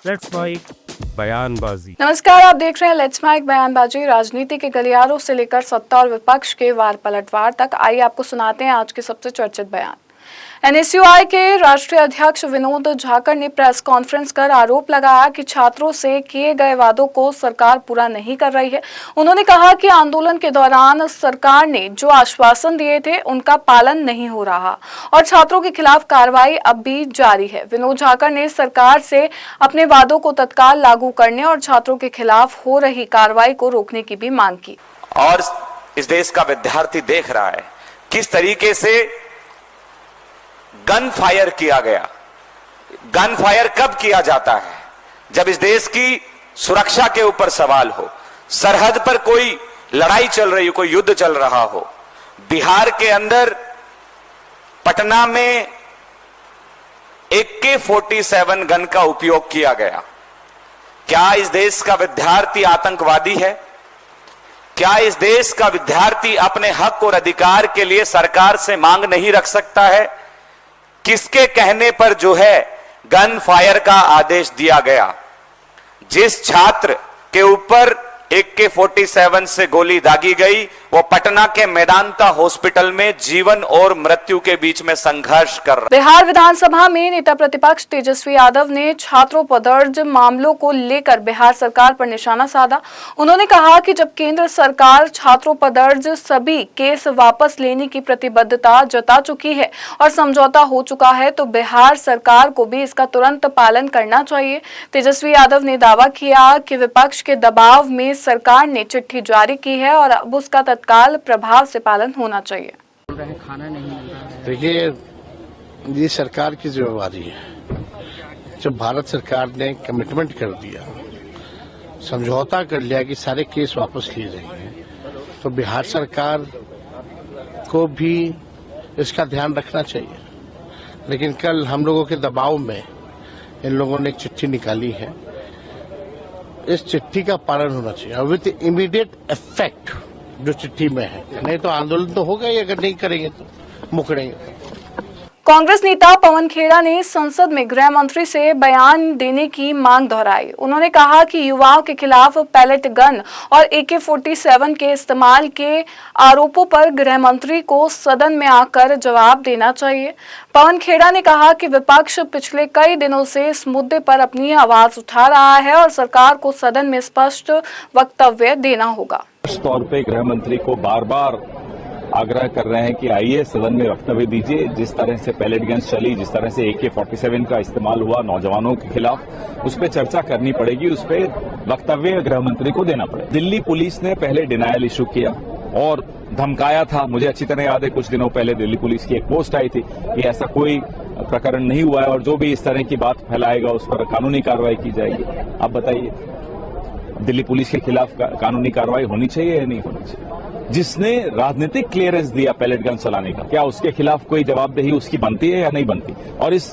Let's mic बयानबाजी। नमस्कार, आप देख रहे हैं लेट्स माइक बयानबाजी। राजनीति के गलियारों से लेकर सत्ता और विपक्ष के वार पलटवार तक, आइए आपको सुनाते हैं आज के सबसे चर्चित बयान। एनएसयूआई के राष्ट्रीय अध्यक्ष विनोद झाकर ने प्रेस कॉन्फ्रेंस कर आरोप लगाया कि छात्रों से किए गए वादों को सरकार पूरा नहीं कर रही है। उन्होंने कहा कि आंदोलन के दौरान सरकार ने जो आश्वासन दिए थे उनका पालन नहीं हो रहा और छात्रों के खिलाफ कार्रवाई अब भी जारी है। विनोद झाकर ने सरकार से अपने वादों को तत्काल लागू करने और छात्रों के खिलाफ हो रही कार्रवाई को रोकने की भी मांग की। और इस देश का विद्यार्थी देख रहा है किस तरीके से गन फायर किया गया। गन फायर कब किया जाता है? जब इस देश की सुरक्षा के ऊपर सवाल हो, सरहद पर कोई लड़ाई चल रही हो, कोई युद्ध चल रहा हो। बिहार के अंदर पटना में AK-47 गन का उपयोग किया गया। क्या इस देश का विद्यार्थी आतंकवादी है? क्या इस देश का विद्यार्थी अपने हक और अधिकार के लिए सरकार से मांग नहीं रख सकता है? किसके कहने पर जो है गन फायर का आदेश दिया गया? जिस छात्र के ऊपर AK-47 से गोली दागी गई, वो पटना के मेदांता हॉस्पिटल में जीवन और मृत्यु के बीच में संघर्ष कर रहा। बिहार विधानसभा में नेता प्रतिपक्ष तेजस्वी यादव ने छात्रों पर दर्ज मामलों को लेकर बिहार सरकार पर निशाना साधा। उन्होंने कहा कि जब केंद्र सरकार छात्रों पर दर्ज सभी केस वापस लेने की प्रतिबद्धता जता चुकी है और समझौता हो चुका है, तो बिहार सरकार को भी इसका तुरंत पालन करना चाहिए। तेजस्वी यादव ने दावा किया कि विपक्ष के दबाव में सरकार ने चिट्ठी जारी की है और अब उसका तत्काल प्रभाव से पालन होना चाहिए। देखिए, ये सरकार की जिम्मेवारी है। जब भारत सरकार ने कमिटमेंट कर दिया, समझौता कर लिया कि सारे केस वापस लिए जाएंगे, तो बिहार सरकार को भी इसका ध्यान रखना चाहिए। लेकिन कल हम लोगों के दबाव में इन लोगों ने एक चिट्ठी निकाली है। इस चिट्ठी का पालन होना चाहिए विद इमीडिएट इफेक्ट जो चिट्ठी में है। नहीं तो आंदोलन तो होगा ही, अगर नहीं करेंगे तो मुकरेंगे। कांग्रेस नेता पवन खेड़ा ने संसद में गृह मंत्री से बयान देने की मांग दोहराई। उन्होंने कहा कि युवाओं के खिलाफ पैलेट गन और AK-47 के इस्तेमाल के आरोपों पर गृह मंत्री को सदन में आकर जवाब देना चाहिए। पवन खेड़ा ने कहा कि विपक्ष पिछले कई दिनों से इस मुद्दे पर अपनी आवाज उठा रहा है और सरकार को सदन में स्पष्ट वक्तव्य देना होगा। इस तौर पे गृह मंत्री को बार बार आग्रह कर रहे हैं कि आइए सदन में वक्तव्य दीजिए। जिस तरह से पैलेट गन्स चली, जिस तरह से AK-47 का इस्तेमाल हुआ नौजवानों के खिलाफ, उस पर चर्चा करनी पड़ेगी, उस पर वक्तव्य गृह मंत्री को देना पड़ेगा। दिल्ली पुलिस ने पहले डिनायल इशू किया और धमकाया था। मुझे अच्छी तरह याद है, कुछ दिनों पहले दिल्ली पुलिस की एक पोस्ट आई थी कि ऐसा कोई प्रकरण नहीं हुआ है और जो भी इस तरह की बात फैलाएगा उस पर कानूनी कार्रवाई की जाएगी। आप बताइए, दिल्ली पुलिस के खिलाफ कानूनी कार्रवाई होनी चाहिए या नहीं होनी चाहिए? जिसने राजनीतिक क्लियरेंस दिया पैलेट गन चलाने का, क्या उसके खिलाफ कोई जवाबदेही उसकी बनती है या नहीं बनती? और इस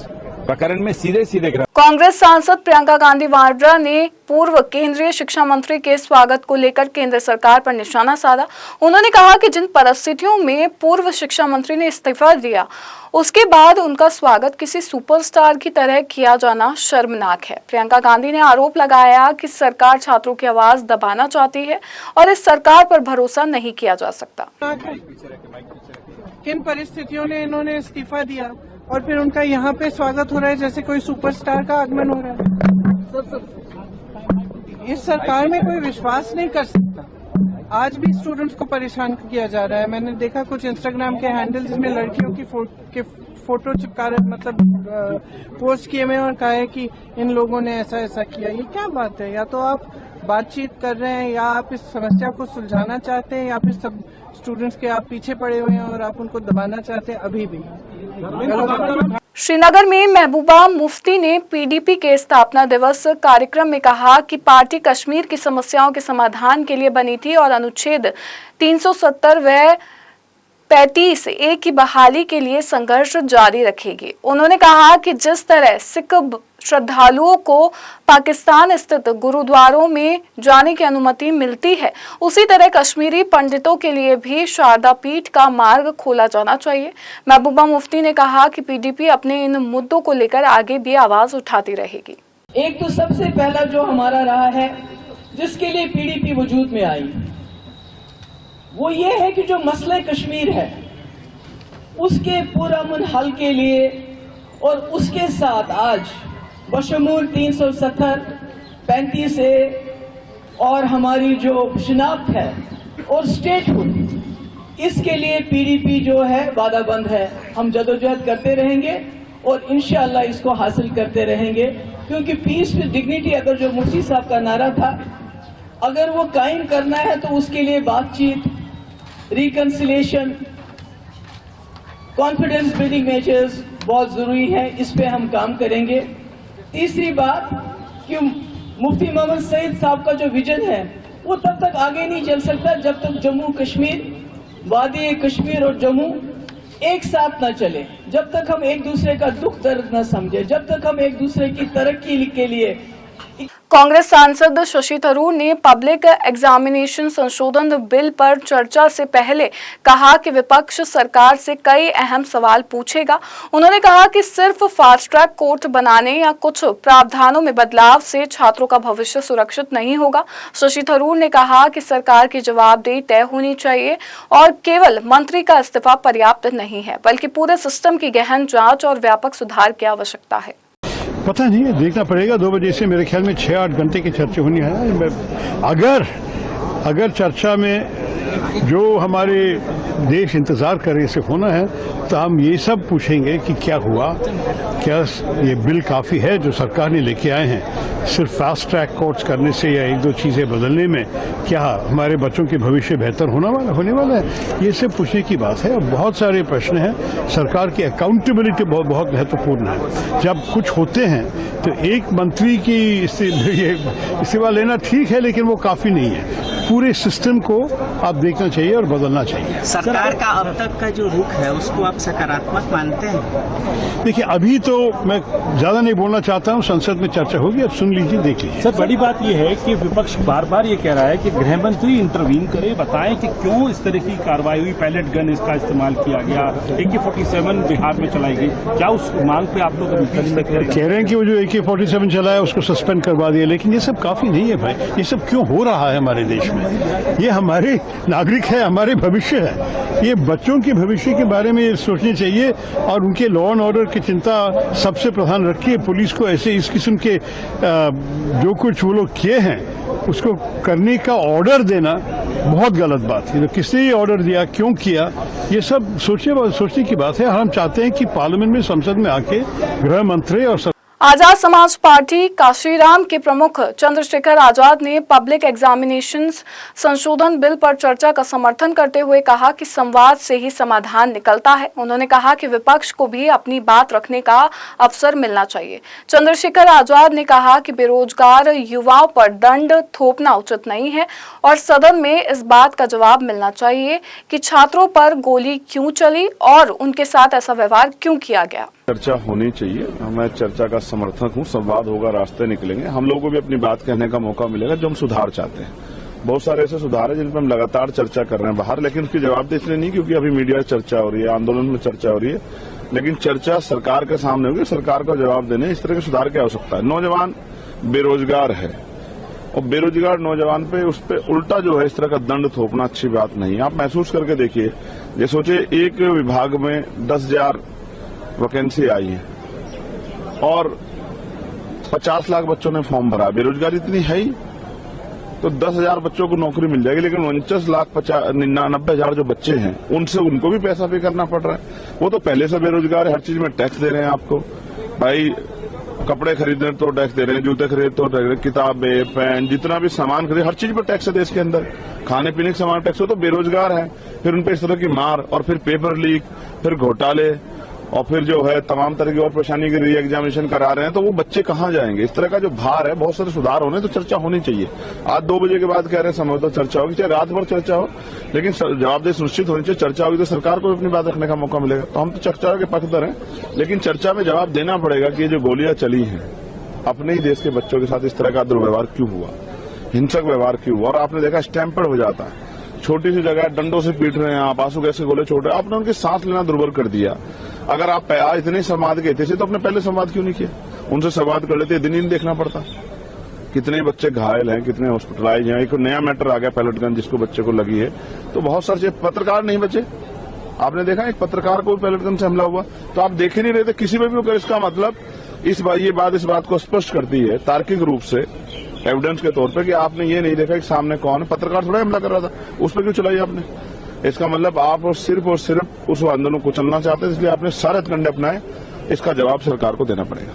प्रकरण में सीधे सीधे कांग्रेस सांसद प्रियंका गांधी वाड्रा ने पूर्व केंद्रीय शिक्षा मंत्री के स्वागत को लेकर केंद्र सरकार पर निशाना साधा। उन्होंने कहा कि जिन परिस्थितियों में पूर्व शिक्षा मंत्री ने इस्तीफा दिया, उसके बाद उनका स्वागत किसी सुपरस्टार की तरह किया जाना शर्मनाक है। प्रियंका गांधी ने आरोप लगाया कि सरकार छात्रों की आवाज दबाना चाहती है और इस सरकार पर भरोसा नहीं किया जा सकता। किन परिस्थितियों ने इन्होंने इस्तीफा दिया और फिर उनका यहाँ पे स्वागत हो रहा है जैसे कोई सुपरस्टार का आगमन हो रहा है। इस सरकार में कोई विश्वास नहीं कर सकता। आज भी स्टूडेंट्स को परेशान किया जा रहा है। मैंने देखा कुछ इंस्टाग्राम के हैंडल जिसमें लड़कियों की फोटो चिपका रहे, मतलब पोस्ट किए में और कहा है कि इन लोगों ने ऐसा ऐसा किया। ये क्या बात है? या तो आप बातचीत कर रहे हैं या आप इस समस्या को सुलझाना चाहते हैं या फिर सब स्टूडेंट्स के आप पीछे पड़े हुए हैं और आप उनको दबाना चाहते हैं। अभी भी श्रीनगर में महबूबा मुफ्ती ने PDP के स्थापना दिवस कार्यक्रम में कहा कि पार्टी कश्मीर की समस्याओं के समाधान के लिए बनी थी और अनुच्छेद 370 व 35A की बहाली के लिए संघर्ष जारी रखेगी। उन्होंने कहा कि जिस तरह सिख श्रद्धालुओं को पाकिस्तान स्थित गुरुद्वारों में जाने की अनुमति मिलती है, उसी तरह कश्मीरी पंडितों के लिए भी शारदा पीठ का मार्ग खोला जाना चाहिए। महबूबा मुफ्ती ने कहा कि PDP अपने इन मुद्दों को लेकर आगे भी आवाज उठाती रहेगी। एक तो सबसे पहला जो हमारा रहा है, जिसके लिए पीडीपी वजूद में आई, वो ये है कि जो मसले कश्मीर है उसके पुरअमन हल के लिए और उसके साथ आज बशमूल 370, 35A और हमारी जो शिनाख्त है और स्टेटहुड, इसके लिए पीडीपी जो है वादाबंद है। हम जदोजहद करते रहेंगे और इंशाअल्लाह इसको हासिल करते रहेंगे, क्योंकि पीस विद डिग्निटी अगर जो मुफ्ती साहब का नारा था, अगर वो कायम करना है तो उसके लिए बातचीत, रिकंसिलेशन, कॉन्फिडेंस बिल्डिंग मेजर्स बहुत जरूरी है। इस पे हम काम करेंगे। तीसरी बात कि मुफ्ती मोहम्मद सईद साहब का जो विजन है वो तब तक आगे नहीं चल सकता जब तक जम्मू कश्मीर, वादी कश्मीर और जम्मू एक साथ न चले, जब तक हम एक दूसरे का दुख दर्द न समझे, जब तक हम एक दूसरे की तरक्की के लिए। कांग्रेस सांसद शशि थरूर ने पब्लिक एग्जामिनेशन संशोधन बिल पर चर्चा से पहले कहा कि विपक्ष सरकार से कई अहम सवाल पूछेगा। उन्होंने कहा कि सिर्फ फास्ट ट्रैक कोर्ट बनाने या कुछ प्रावधानों में बदलाव से छात्रों का भविष्य सुरक्षित नहीं होगा। शशि थरूर ने कहा कि सरकार की जवाबदेही तय होनी चाहिए और केवल मंत्री का इस्तीफा पर्याप्त नहीं है, बल्कि पूरे सिस्टम की गहन जांच और व्यापक सुधार की आवश्यकता है। पता नहीं, देखना पड़ेगा। 2 बजे से मेरे ख्याल में 6-8 घंटे की चर्चा होनी है। अगर चर्चा में जो हमारे देश इंतजार कर रहे से होना है तो हम ये सब पूछेंगे कि क्या हुआ, क्या ये बिल काफ़ी है जो सरकार ने लेके आए हैं। सिर्फ फास्ट ट्रैक कोर्ट्स करने से या 1-2 चीज़ें बदलने में क्या हमारे बच्चों के भविष्य बेहतर होने वाला है, ये सब पूछने की बात है। बहुत सारे प्रश्न हैं। सरकार की अकाउंटेबिलिटी बहुत महत्वपूर्ण है। जब कुछ होते हैं तो एक मंत्री की इस्तीफा लेना ठीक है, लेकिन वो काफ़ी नहीं है। पूरे सिस्टम को आप देखना चाहिए और बदलना चाहिए। सरकार का अब तक का जो रुख है उसको आप सकारात्मक मानते हैं? देखिए, अभी तो मैं ज्यादा नहीं बोलना चाहता हूँ। संसद में चर्चा होगी, अब सुन लीजिए, देख लीजिए। सर, बड़ी बात यह है कि विपक्ष बार बार ये कह रहा है कि गृह मंत्री इंटरवीन करे, बताएं कि क्यों इस तरह की कार्रवाई हुई, पैलेट गन इसका इस्तेमाल किया गया, AK-47 बिहार में चलाई गई। क्या उस मांग पे आप लोग कह रहे हैं कि वो जो AK-47 चलाया उसको सस्पेंड करवा दिया, लेकिन ये सब काफी नहीं है भाई। ये सब क्यों हो रहा है हमारे देश में? ये हमारे नागरिक है, हमारे भविष्य है। ये बच्चों के भविष्य के बारे में सोचने चाहिए और उनके लॉ एंड ऑर्डर की चिंता सबसे प्रधान रखिए। पुलिस को ऐसे इस किस्म के जो कुछ वो लोग किए हैं उसको करने का ऑर्डर देना बहुत गलत बात है। तो किसने ये ऑर्डर दिया, क्यों किया, ये सब सोचने की बात है। हम चाहते हैं कि पार्लियामेंट में, संसद में आके गृह मंत्री और आजाद समाज पार्टी काशीराम के प्रमुख चंद्रशेखर आजाद ने पब्लिक एग्जामिनेशंस संशोधन बिल पर चर्चा का समर्थन करते हुए कहा कि संवाद से ही समाधान निकलता है। उन्होंने कहा कि विपक्ष को भी अपनी बात रखने का अवसर मिलना चाहिए। चंद्रशेखर आजाद ने कहा कि बेरोजगार युवाओं पर दंड थोपना उचित नहीं है और सदन में इस बात का जवाब मिलना चाहिए कि छात्रों पर गोली क्यों चली और उनके साथ ऐसा व्यवहार क्यों किया गया। चर्चा होनी चाहिए। मैं चर्चा का समर्थक हूं। संवाद होगा, रास्ते निकलेंगे। हम लोगों को भी अपनी बात कहने का मौका मिलेगा जो हम सुधार चाहते हैं। बहुत सारे ऐसे सुधार है जिन पर हम लगातार चर्चा कर रहे हैं बाहर, लेकिन उसकी जवाबदेही इसलिए नहीं क्योंकि अभी मीडिया चर्चा हो रही है, आंदोलन में चर्चा हो रही है, लेकिन चर्चा सरकार के सामने होगी। सरकार का जवाब देने इस तरह के सुधार क्या हो सकता है। नौजवान बेरोजगार है और बेरोजगार नौजवान पे उस पर उल्टा जो है इस तरह का दंड थोपना अच्छी बात नहीं है। आप महसूस करके देखिए, ये सोचे एक विभाग में 10,000 वैकेंसी आई है और 50 लाख बच्चों ने फॉर्म भरा। बेरोजगारी इतनी है ही तो 10,000 बच्चों को नौकरी मिल जाएगी, लेकिन 49,99,000 जो बच्चे हैं उनसे उनको भी पैसा पे करना पड़ रहा है। वो तो पहले से बेरोजगार है, हर चीज में टैक्स दे रहे हैं आपको। भाई कपड़े खरीदने तो टैक्स दे रहे हैं, जूते खरीदे तो टैक्स, किताबें, पेन, जितना भी सामान खरीदे हर चीज पर टैक्स है देश के अंदर। खाने पीने के सामान टैक्स हो तो बेरोजगार है, फिर उन पर इस तरह की मार और फिर पेपर लीक, फिर घोटाले और फिर जो है तमाम तरह की और परेशानी के री एग्जामिनेशन करा रहे हैं, तो वो बच्चे कहाँ जाएंगे। इस तरह का जो भार है, बहुत सारे सुधार होने तो चर्चा होनी चाहिए। आज 2 बजे के बाद कह रहे हैं समय तो चर्चा होगी, चाहे रात भर चर्चा हो, लेकिन जवाबदेही सुनिश्चित होनी चाहिए। चर्चा होगी तो सरकार को भी अपनी बात रखने का मौका मिलेगा। तो हम तो चर्चा के पक्षधर हैं, लेकिन चर्चा में जवाब देना पड़ेगा कि ये जो गोलियां चली हैं अपने ही देश के बच्चों के साथ इस तरह का दुर्व्यवहार क्यों हुआ, हिंसक व्यवहार क्यों हुआ। और आपने देखा स्टैंपर्ड हो जाता है, छोटी सी जगह डंडों से पीट रहे हैं आप, आंसू गैस के गोले छोड़ रहे हैं, आपने उनकी सांस लेना दुर्भर कर दिया। अगर आप इतने संवाद के थे तो अपने पहले संवाद क्यों नहीं किया। उनसे संवाद कर लेते, दिन ही नहीं देखना पड़ता। कितने बच्चे घायल हैं, कितने हॉस्पिटलाइज हैं। एक नया मैटर आ गया पैलेट गन जिसको बच्चे को लगी है, तो बहुत सारे पत्रकार नहीं बचे। आपने देखा एक पत्रकार को पैलेट गन से हमला हुआ, तो आप देख ही नहीं रहे थे किसी में भी होकर। इसका मतलब इस बात को स्पष्ट करती है तार्किक रूप से, एविडेंस के तौर पे, कि आपने ये नहीं देखा कि सामने कौन है। पत्रकार थोड़ा हमला कर रहा था, उस पर क्यों चलाई आपने? इसका मतलब आप और सिर्फ उस आंदोलन को चलना चाहते हैं, इसलिए आपने सारे हथकंडे अपनाए। इसका जवाब सरकार को देना पड़ेगा।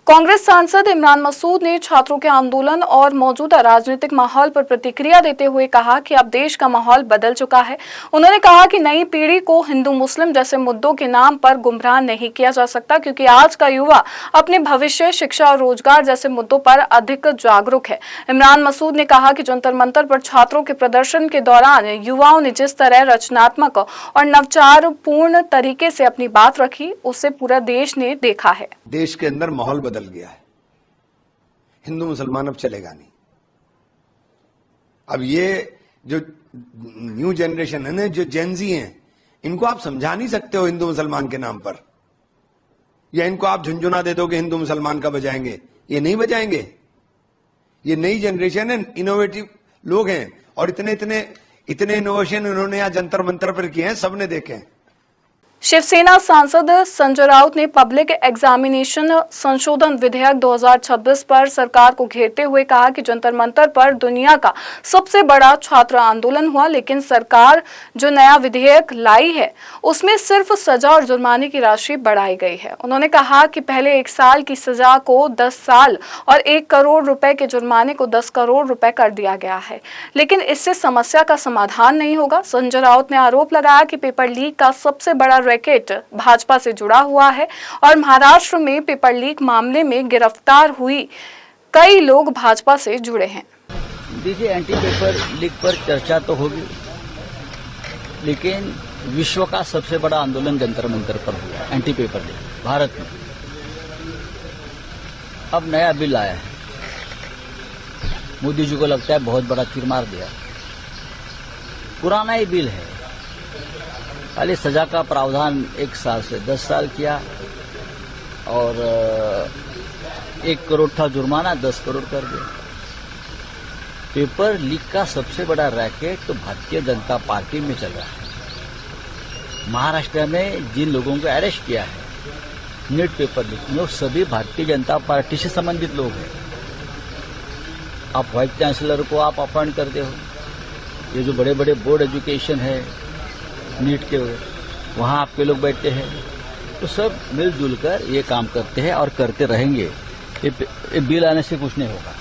कांग्रेस सांसद इमरान मसूद ने छात्रों के आंदोलन और मौजूदा राजनीतिक माहौल पर प्रतिक्रिया देते हुए कहा कि अब देश का माहौल बदल चुका है। उन्होंने कहा कि नई पीढ़ी को हिंदू मुस्लिम जैसे मुद्दों के नाम पर गुमराह नहीं किया जा सकता, क्योंकि आज का युवा अपने भविष्य, शिक्षा और रोजगार जैसे मुद्दों पर अधिक जागरूक है। इमरान मसूद ने कहा कि जंतर मंतर पर छात्रों के प्रदर्शन के दौरान युवाओं ने जिस तरह रचनात्मक और नवचारपूर्ण तरीके से अपनी बात रखी, उसे पूरा देश ने देखा है। देश के अंदर माहौल बदल गया है। हिंदू मुसलमान अब चलेगा नहीं। अब ये जो न्यू जनरेशन है ना, जो जेनजी हैं, इनको आप समझा नहीं सकते हो हिंदू मुसलमान के नाम पर, या इनको आप झुंझुना दे दोगे हिंदू मुसलमान का बजाएंगे, ये नहीं बजाएंगे। ये नई जनरेशन है, इनोवेटिव लोग हैं, और इतने इनोवेशन उन्होंने यहाँ जंतर मंतर पर किए हैं, सबने देखे हैं। शिवसेना सांसद संजय राउत ने पब्लिक एग्जामिनेशन संशोधन विधेयक 2026 पर सरकार को घेरते हुए कहा कि जंतर मंतर पर दुनिया का सबसे बड़ा छात्र आंदोलन हुआ, लेकिन सरकार जो नया विधेयक लाई है उसमें सिर्फ सजा और जुर्माने की राशि बढ़ाई गई है। उन्होंने कहा कि पहले 1 साल की सजा को 10 साल और 1 करोड़ रुपए के जुर्माने को 10 करोड़ रुपए कर दिया गया है, लेकिन इससे समस्या का समाधान नहीं होगा। संजय राउत ने आरोप लगाया कि पेपर लीक का सबसे बड़ा रैकेट भाजपा से जुड़ा हुआ है और महाराष्ट्र में पेपर लीक मामले में गिरफ्तार हुई कई लोग भाजपा से जुड़े हैं। देखिए, एंटी पेपर लीक पर चर्चा तो होगी, लेकिन विश्व का सबसे बड़ा आंदोलन जंतर मंतर पर हुआ एंटी पेपर लीक भारत में। अब नया बिल आया है, मोदी जी को लगता है बहुत बड़ा तीर मार दिया। पुराना ही बिल है, खाली सजा का प्रावधान 1 साल से 10 साल किया और 1 करोड़ था जुर्माना, 10 करोड़ कर दिया। पेपर लीक का सबसे बड़ा रैकेट तो भारतीय जनता पार्टी में चल रहा है। महाराष्ट्र में जिन लोगों को अरेस्ट किया है नीट पेपर लीक में, वो सभी भारतीय जनता पार्टी से संबंधित लोग हैं। आप वाइस चांसलर को आप अपॉइंट करते हो, ये जो बड़े बड़े बोर्ड एजुकेशन है नीट के, वहां आपके लोग बैठते हैं, तो सब मिलजुल कर ये काम करते हैं और करते रहेंगे। ये बिल आने से कुछ नहीं होगा।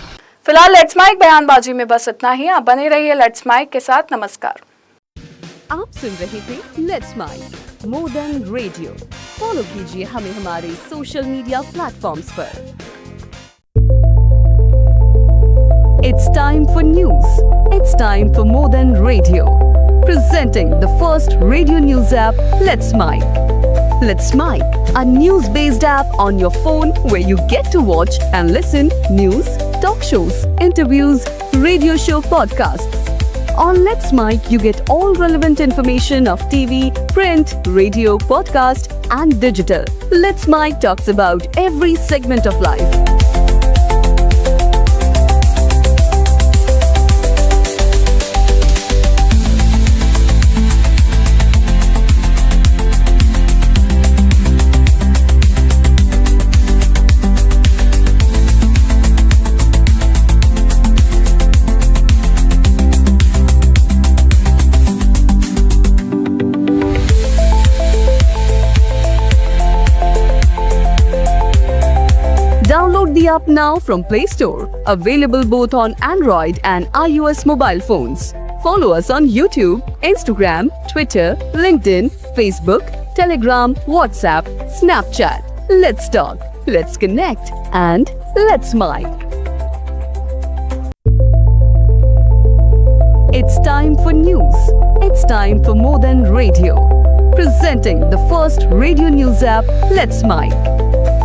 फिलहाल लेट्स माइक बयानबाजी में बस इतना ही। आप बने रहिए लेट्स माइक के साथ। नमस्कार। आप सुन रहे थे let's mike more than radio. Follow कीजिए हमें हमारे सोशल मीडिया प्लेटफॉर्म्स पर। It's time for news. It's time for more than radio. Presenting the first radio news app, Let's Mic. Let's Mic, a news-based app on your phone where you get to watch and listen news, talk shows, interviews, radio show podcasts. On Let's Mic, you get all relevant information of TV, print, radio, podcast, and digital. Let's Mic talks about every segment of life. Download the app now from Play Store. Available both on Android and iOS mobile phones. Follow us on YouTube, Instagram, Twitter, LinkedIn, Facebook, Telegram, WhatsApp, Snapchat. Let's talk, let's connect, and let's mic. It's time for news. It's time for more than radio. Presenting the first radio news app, Let's Mic.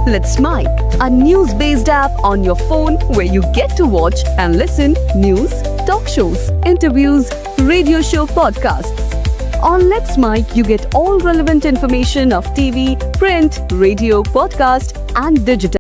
Let's Mic, a news-based app on your phone where you get to watch and listen news, talk shows, interviews, radio show podcasts. On Let's Mic, you get all relevant information of TV, print, radio, podcast, and digital.